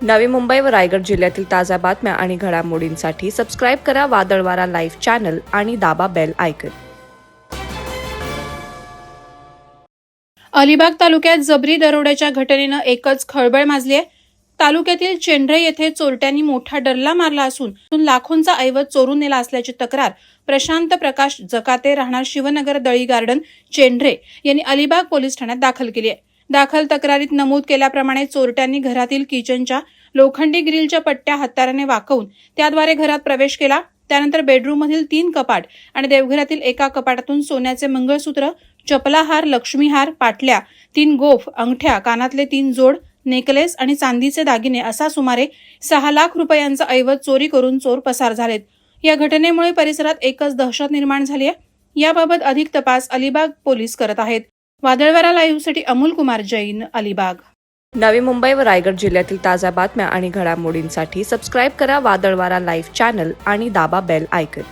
नवी मुंबई व रायगड जिल्ह्यातील ताज्या बातम्या आणि घडामोडींसाठी सबस्क्राईब करा वादळवारा लाईव्ह चॅनल आणि दाबा बेल आयकॉन. अलिबाग तालुक्यात जबरी दरोड्याच्या घटनेनं एकच खळबळ माजली आहे. तालुक्यातील चेंढरे येथे चोरट्यांनी मोठा डल्ला मारला असून लाखोंचा ऐवज चोरून नेला असल्याची तक्रार प्रशांत प्रकाश जकाते राहणार शिवनगर दळी गार्डन चेंढरे यांनी अलिबाग पोलीस ठाण्यात दाखल केली आहे. दाखल तक्रारीत नमूद केल्याप्रमाणे चोरट्यांनी घरातील किचनच्या लोखंडी ग्रिलच्या पट्ट्या हत्याराने वाकवून त्याद्वारे घरात प्रवेश केला. त्यानंतर बेडरूममधील 3 कपाट आणि देवघरातील एका कपाटातून सोन्याचे मंगळसूत्र, चपलाहार, लक्ष्मीहार, पाटल्या, 3 गोफ, अंगठ्या, कानातले 3 जोड, नेकलेस आणि चांदीचे दागिने असा सुमारे 6 लाख रुपयांचा ऐवज चोरी करून चोर पसार झालेत. या घटनेमुळे परिसरात एकच दहशत निर्माण झाली आहे. याबाबत अधिक तपास अलिबाग पोलीस करत आहेत. वादळवारा लाईव्हसाठी अमोल कुमार जैन, अलिबाग. नवी मुंबई व रायगड जिल्ह्यातील ताज्या बातम्या आणि घडामोडींसाठी सबस्क्राईब करा वादळवारा लाईव्ह चॅनल आणि दाबा बेल आयकॉन.